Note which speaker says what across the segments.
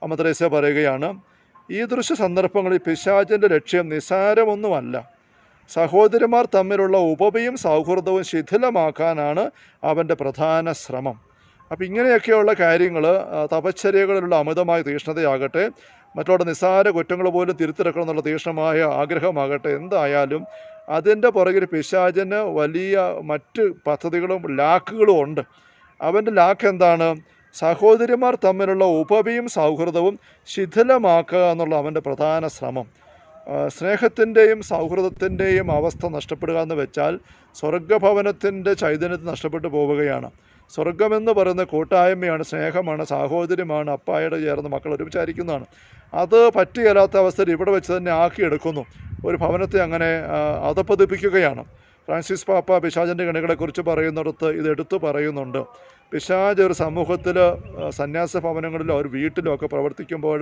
Speaker 1: അമ്മ ത്രേസ്യ പറയുകയാണ്, ഈ ദൃശ്യ സന്ദർഭങ്ങളിൽ പിശാചിൻ്റെ ലക്ഷ്യം നിസ്സാരമൊന്നുമല്ല. സഹോദരിമാർ തമ്മിലുള്ള ഉപമയും സൗഹൃദവും ശിഥിലമാക്കാനാണ് അവൻ്റെ പ്രധാന ശ്രമം. അപ്പം ഇങ്ങനെയൊക്കെയുള്ള കാര്യങ്ങൾ, തപശ്ചര്യകളിലുള്ള അമിതമായ തീക്ഷ്ണതയാകട്ടെ, മറ്റുള്ള നിസ്സാര കുറ്റങ്ങൾ പോലും തിരുത്തിറക്കണം എന്നുള്ള തീക്ഷ്ണമായ ആഗ്രഹമാകട്ടെ, എന്തായാലും അതിൻ്റെ പുറകിൽ പിശാചിന് വലിയ മറ്റ് പദ്ധതികളും ലാക്കുകളും ഉണ്ട്. അവൻ്റെ ലാക്ക് എന്താണ്? സഹോദരിമാർ തമ്മിലുള്ള ഉപമയും സൗഹൃദവും ശിഥിലമാക്കുക എന്നുള്ള അവൻ്റെ പ്രധാന ശ്രമം. സ്നേഹത്തിൻ്റെയും സൗഹൃദത്തിൻ്റെയും അവസ്ഥ നഷ്ടപ്പെടുക എന്ന് വെച്ചാൽ സ്വർഗഭവനത്തിൻ്റെ ചൈതന്യത്തിൽ നഷ്ടപ്പെട്ടു പോവുകയാണ്. സ്വർഗമെന്ന് പറയുന്ന കൂട്ടായ്മയാണ്, സ്നേഹമാണ്, സാഹോദര്യമാണ്, അപ്പായുടെ ചേർന്ന് മക്കൾ ഒരുമിച്ചായിരിക്കുന്നതാണ്. അത് പറ്റുകയില്ലാത്ത അവസ്ഥയിൽ ഇവിടെ വെച്ച് തന്നെ ആക്കിയെടുക്കുന്നു. ഒരു ഭവനത്തെ അങ്ങനെ അധപ്പതിപ്പിക്കുകയാണ്. ഫ്രാൻസിസ് പാപ്പ പിശാചിൻ്റെ കണികളെക്കുറിച്ച് പറയുന്നിടത്ത് ഇത് എടുത്തു പറയുന്നുണ്ട്. പിശാച് ഒരു സമൂഹത്തിൽ, സന്യാസ ഭവനങ്ങളിലോ ഒരു വീട്ടിലോ ഒക്കെ പ്രവർത്തിക്കുമ്പോൾ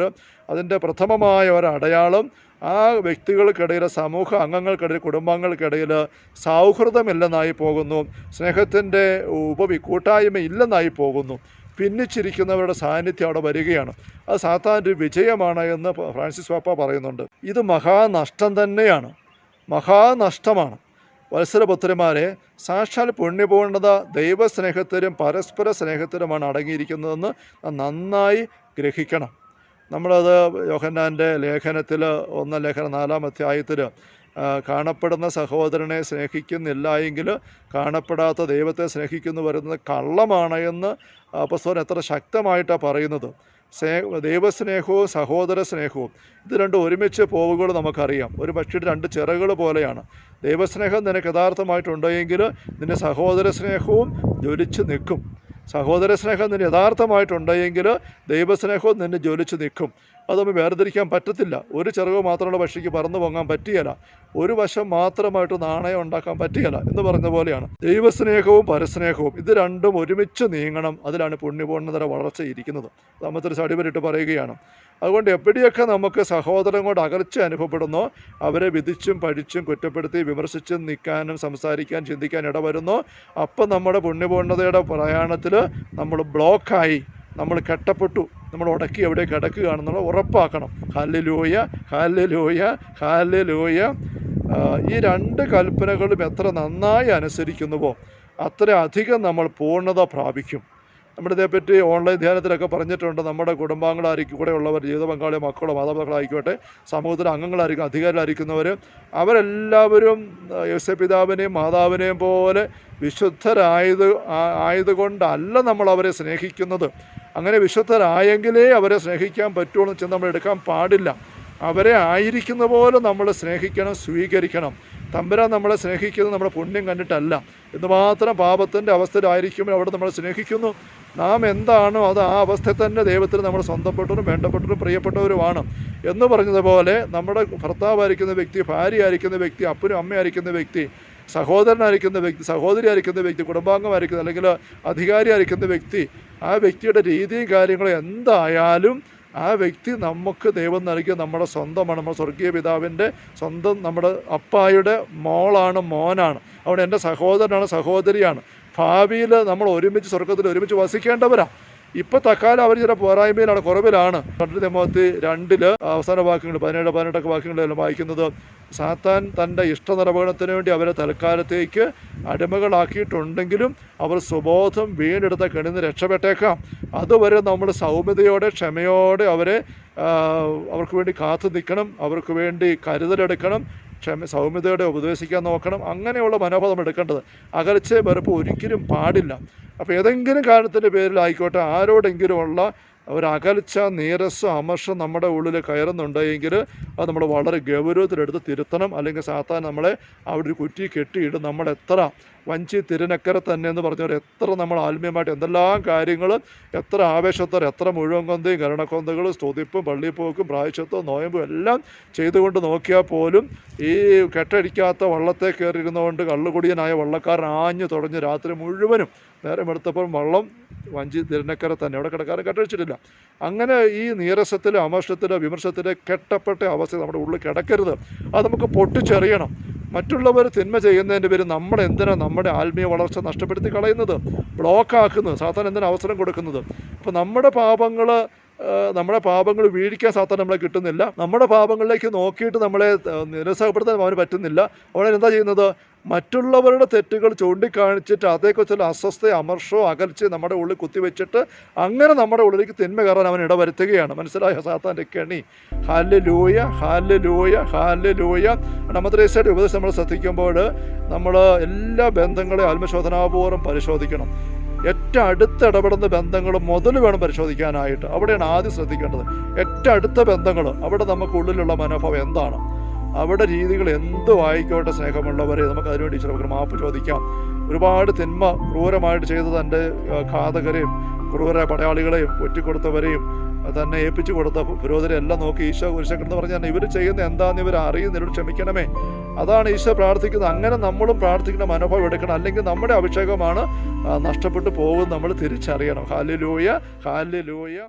Speaker 1: അതിൻ്റെ പ്രഥമമായ ഒരടയാളം ആ വ്യക്തികൾക്കിടയിൽ, സമൂഹ അംഗങ്ങൾക്കിടയിൽ, കുടുംബാംഗങ്ങൾക്കിടയിൽ സൗഹൃദമില്ലെന്നായി പോകുന്നു, സ്നേഹത്തിൻ്റെ കൂട്ടായ്മ ഇല്ലെന്നായി പോകുന്നു. ഭിന്നിച്ചിരിക്കുന്നവരുടെ സാന്നിധ്യം അവിടെ വരികയാണ്. അത് സാത്താൻ്റെ ഒരു വിജയമാണ് എന്ന് ഫ്രാൻസിസ് പാപ്പ പറയുന്നുണ്ട്. ഇത് മഹാനഷ്ടം തന്നെയാണ്, മഹാനഷ്ടമാണ്. വത്സരപുത്രന്മാരെ, സാക്ഷാൽ പുണ്യപൂർണ്ണത ദൈവസ്നേഹത്തിലും പരസ്പര സ്നേഹത്തിലുമാണ് അടങ്ങിയിരിക്കുന്നതെന്ന് നന്നായി ഗ്രഹിക്കണം. നമ്മളത് യോഹന്നാൻ്റെ ലേഖനത്തിൽ 1 ലേഖനം 4-ാം അധ്യായത്തിൽ കാണപ്പെടുന്ന സഹോദരനെ സ്നേഹിക്കുന്നില്ല എങ്കിൽ കാണപ്പെടാത്ത ദൈവത്തെ സ്നേഹിക്കുന്നു വരുന്നത് കള്ളമാണ് എന്ന് അപ്പോസ്തലൻ എത്ര ശക്തമായിട്ടാണ് പറയുന്നത്. ദൈവസ്നേഹവും സഹോദര സ്നേഹവും ഇത് രണ്ടും ഒരുമിച്ച് പോവുകൾ നമുക്കറിയാം. ഒരു പക്ഷിയുടെ 2 ചിറകുകൾ പോലെയാണ്. ദൈവസ്നേഹം നിനക്ക് യഥാർത്ഥമായിട്ടുണ്ടെങ്കിൽ നിന്റെ സഹോദര സ്നേഹവും ജ്വലിച്ച് നിൽക്കും. സഹോദര സ്നേഹം നിന്നെ യഥാർത്ഥമായിട്ടുണ്ടെങ്കിൽ ദൈവസ്നേഹവും നിന്നെ ജ്വലിച്ച് നിൽക്കും. അത് നമ്മൾ വേർതിരിക്കാൻ പറ്റത്തില്ല. ഒരു ചിറക് മാത്രമുള്ള പക്ഷിക്ക് പറന്നു പൊങ്ങാൻ പറ്റുകയില്ല, ഒരു വശം മാത്രമായിട്ട് നാണയം ഉണ്ടാക്കാൻ പറ്റുകയില്ല എന്ന് പറഞ്ഞ പോലെയാണ്. ദൈവസ്നേഹവും പരസ്നേഹവും ഇത് രണ്ടും ഒരുമിച്ച് നീങ്ങണം. അതിലാണ് പുണ്യപൂർണ്ണതയുടെ വളർച്ച ഇരിക്കുന്നത്. നമ്മത്തൊരു അടിവരിട്ട് പറയുകയാണ്. അതുകൊണ്ട് എവിടെയൊക്കെ നമുക്ക് സഹോദരൻ കൊണ്ട് അകൽച്ച അനുഭവപ്പെടുന്നോ അവരെ വിധിച്ചും പഴിച്ചും കുറ്റപ്പെടുത്തി വിമർശിച്ചും നിൽക്കാനും സംസാരിക്കാൻ ചിന്തിക്കാൻ ഇടവരുന്നോ അപ്പം നമ്മുടെ പുണ്യപൂർണ്ണതയുടെ പ്രയാണത്തിൽ നമ്മൾ ബ്ലോക്കായി, നമ്മൾ കെട്ടപ്പെട്ടു, നമ്മൾ ഉടക്കി എവിടെ കിടക്കുകയാണെന്നുള്ള ഉറപ്പാക്കണം. Hallelujah, hallelujah, hallelujah. ഈ 2 കൽപ്പനകളും എത്ര നന്നായി അനുസരിക്കുന്നുവോ അത്ര അധികം നമ്മൾ പൂർണ്ണത പ്രാപിക്കും. നമ്മുടെ ഇതേപ്പറ്റി ഓൺലൈൻ ധ്യാനത്തിലൊക്കെ പറഞ്ഞിട്ടുണ്ട്. നമ്മുടെ കുടുംബാംഗങ്ങളായിരിക്കും, കൂടെ ഉള്ളവർ, ജീവിത പങ്കാളിയോ മക്കളോ മാതാപിതാക്കളായിക്കോട്ടെ, സമൂഹത്തിലെ അംഗങ്ങളായിരിക്കും, അധികാരികളായിരിക്കുന്നവർ, അവരെല്ലാവരും യേശുപിതാവിനെയും മാതാവിനെയും പോലെ ആയതുകൊണ്ടല്ല നമ്മൾ അവരെ സ്നേഹിക്കുന്നത്. അങ്ങനെ വിശുദ്ധരായെങ്കിലേ അവരെ സ്നേഹിക്കാൻ പറ്റുള്ളൂ എന്ന് നമ്മൾ എടുക്കാൻ പാടില്ല. അവരെ ആയിരിക്കുന്ന പോലെ നമ്മൾ സ്നേഹിക്കണം, സ്വീകരിക്കണം. തമ്പുരാൻ നമ്മളെ സ്നേഹിക്കുന്നത് നമ്മുടെ പുണ്യം കണ്ടിട്ടല്ല, എന്തുമാത്രം പാപത്തിൻ്റെ അവസ്ഥയിലായിരിക്കുമ്പോൾ അവിടെ നമ്മൾ സ്നേഹിക്കുന്നു. നാം എന്താണോ അത് ആ അവസ്ഥയിൽ തന്നെ ദൈവത്തിന് നമ്മൾ സ്വന്തപ്പെട്ടവരും വേണ്ടപ്പെട്ടവരും പ്രിയപ്പെട്ടവരുമാണ് എന്ന് പറഞ്ഞതുപോലെ നമ്മുടെ ഭർത്താവായിരിക്കുന്ന വ്യക്തി, ഭാര്യയായിരിക്കുന്ന വ്യക്തി, അപ്പനും അമ്മയായിരിക്കുന്ന വ്യക്തി, സഹോദരനായിരിക്കുന്ന വ്യക്തി, സഹോദരിയായിരിക്കുന്ന വ്യക്തി, കുടുംബാംഗമായിരിക്കുന്ന അല്ലെങ്കിൽ അധികാരിയായിരിക്കുന്ന വ്യക്തി, ആ വ്യക്തിയുടെ രീതിയും കാര്യങ്ങളും എന്തായാലും ആ വ്യക്തി നമുക്ക് ദൈവം നൽകിയ നമ്മുടെ സ്വന്തമാണ്. നമ്മുടെ സ്വർഗീയ പിതാവിൻ്റെ സ്വന്തം, നമ്മുടെ അപ്പായുടെ മോളാണ്, മോനാണ്. അവിടെ എൻ്റെ സഹോദരനാണ്, സഹോദരിയാണ്. ഭാവിയിൽ നമ്മൾ ഒരുമിച്ച് സ്വർഗത്തിൽ ഒരുമിച്ച് വസിക്കേണ്ടവരാണ്. ഇപ്പോൾ തക്കാലം അവർ ചില പോരായ്മയിലാണ്, കുറവിലാണ്. 2 തിമോത്തി 2 അവസാന വാക്യങ്ങൾ 17-18 വാക്യങ്ങളെല്ലാം വായിക്കുന്നത് സാത്താൻ തൻ്റെ ഇഷ്ടനിർവഹണത്തിന് വേണ്ടി അവരെ തൽക്കാലത്തേക്ക് അടിമകളാക്കിയിട്ടുണ്ടെങ്കിലും അവർ സുബോധം വീണ്ടെടുത്ത കെണിന്ന് രക്ഷപ്പെട്ടേക്കാം. അതുവരെ നമ്മൾ സൗമ്യതയോടെ ക്ഷമയോടെ അവർക്ക് വേണ്ടി കാത്തു നിൽക്കണം, അവർക്ക് വേണ്ടി കരുതലെടുക്കണം, സൗമ്യതയോടെ ഉപദേശിക്കാൻ നോക്കണം. അങ്ങനെയുള്ള മനോഭാവം നമ്മൾ എടുക്കേണ്ടത്. അകൽച്ച വെറുപ്പ് ഒരിക്കലും പാടില്ല. അപ്പോൾ ഏതെങ്കിലും കാരണത്തിൻ്റെ പേരിലായിക്കോട്ടെ ആരോടെങ്കിലുമുള്ള ഒരകൽച്ച, നീരസം, അമർഷം നമ്മുടെ ഉള്ളിൽ കയറുന്നുണ്ടെങ്കിൽ അത് നമ്മൾ വളരെ ഗൗരവത്തിലെടുത്ത് തിരുത്തണം. അല്ലെങ്കിൽ സാത്താൻ നമ്മളെ അവിടെ ഒരു കുറ്റി കെട്ടിയിടും. നമ്മളെത്ര വഞ്ചി തിരുനക്കര തന്നെ എന്ന് പറഞ്ഞവർ എത്ര നമ്മൾ ആത്മീയമായിട്ട് എന്തെല്ലാം കാര്യങ്ങൾ എത്ര ആവേശത്തോടെ എത്ര മുഴുവൻ കൊന്തയും കരുണക്കൊന്തകളും സ്തുതിപ്പും പള്ളിപ്പോക്കും പ്രായശ്ചിത്തവും നോയമ്പും എല്ലാം ചെയ്തുകൊണ്ട് നോക്കിയാൽ പോലും ഈ കെട്ടടിക്കാത്ത വള്ളത്തെ കയറിയിരുന്നുകൊണ്ട് കള്ളുകുടിയനായ വള്ളക്കാരൻ ആഞ്ഞു തുടങ്ങി രാത്രി മുഴുവനും നേരം എടുത്തപ്പോൾ വള്ളം വഞ്ചി തിരുനക്കര തന്നെ അവിടെ കിടക്കാറ് കെട്ടടിച്ചിട്ടില്ല. അങ്ങനെ ഈ നീരസത്തിലോ അമർഷത്തിലോ വിമർശത്തിലോ കെട്ടപ്പെട്ട അവസ്ഥ നമ്മുടെ ഉള്ളിൽ കിടക്കരുത്. അത് നമുക്ക് പൊട്ടിച്ചെറിയണം. മറ്റുള്ളവർ തിന്മ ചെയ്യുന്നതിൻ്റെ പേര് നമ്മളെന്തിനാണ് നമ്മുടെ ആത്മീയ വളർച്ച നഷ്ടപ്പെടുത്തി കളയുന്നത്, ബ്ലോക്കാക്കുന്നത്, സാധാരണ എന്തിനാണ് അവസരം കൊടുക്കുന്നത്? അപ്പോൾ നമ്മുടെ പാപങ്ങൾ നമ്മുടെ പാപങ്ങൾ വീഴിക്കാൻ സാത്താൻ നമ്മളെ കിട്ടുന്നില്ല. നമ്മുടെ പാപങ്ങളിലേക്ക് നോക്കിയിട്ട് നമ്മളെ നിരുത്സാഹപ്പെടുത്താൻ അവന് പറ്റുന്നില്ല. അവൻ എന്താ ചെയ്യുന്നത്? മറ്റുള്ളവരുടെ തെറ്റുകൾ ചൂണ്ടിക്കാണിച്ചിട്ട് അതേക്കുറിച്ചുള്ള അസ്വസ്ഥ, അമർഷോ, അകൽച്ച നമ്മുടെ ഉള്ളിൽ കുത്തിവെച്ചിട്ട് അങ്ങനെ നമ്മുടെ ഉള്ളിലേക്ക് തിന്മ കയറാൻ അവൻ ഇടവരുത്തുകയാണ്. മനസ്സിലായോ സാത്താൻ്റെ കെണി? Hallelujah, hallelujah, hallelujah. മദ്രസയുടെ ഉപദേശം നമ്മൾ ശ്രദ്ധിക്കുമ്പോൾ നമ്മൾ എല്ലാ ബന്ധങ്ങളെയും ആത്മശോധനാപൂർവ്വം പരിശോധിക്കണം. ഏറ്റവും അടുത്ത് ഇടപെടുന്ന ബന്ധങ്ങൾ മുതൽ വേണം പരിശോധിക്കാനായിട്ട്. അവിടെയാണ് ആദ്യം ശ്രദ്ധിക്കേണ്ടത്. ഏറ്റവും അടുത്ത ബന്ധങ്ങൾ, അവിടെ നമുക്ക് ഉള്ളിലുള്ള മനോഭാവം എന്താണ്, അവിടെ രീതികൾ എന്തും ആയിക്കോട്ടെ സ്നേഹമുള്ളവരെ, നമുക്ക് അതിനുവേണ്ടി ഈശ്വരന് മാപ്പ് ചോദിക്കാം. ഒരുപാട് തിന്മ ക്രൂരമായിട്ട് ചെയ്ത് തൻ്റെ ഘാതകരെയും ക്രൂര പടയാളികളെയും ഒറ്റിക്കൊടുത്തവരെയും തന്നെ ഏൽപ്പിച്ചു കൊടുത്ത പുരോഹിതരെ എല്ലാം നോക്കി ഈശോ കുരിശക്കെന്ന് പറഞ്ഞാൽ ഇവർ ചെയ്യുന്ന എന്താണെന്ന് ഇവർ അറിയുന്നവരോട് ക്ഷമിക്കണമേ. അതാണ് ഈശോ പ്രാർത്ഥിക്കുന്നത്. അങ്ങനെ നമ്മളും പ്രാർത്ഥിക്കുന്ന മനോഭാവം എടുക്കണം. അല്ലെങ്കിൽ നമ്മുടെ അഭിഷേകമാണ് നഷ്ടപ്പെട്ടു പോകും. നമ്മൾ തിരിച്ചറിയണം. Hallelujah, hallelujah.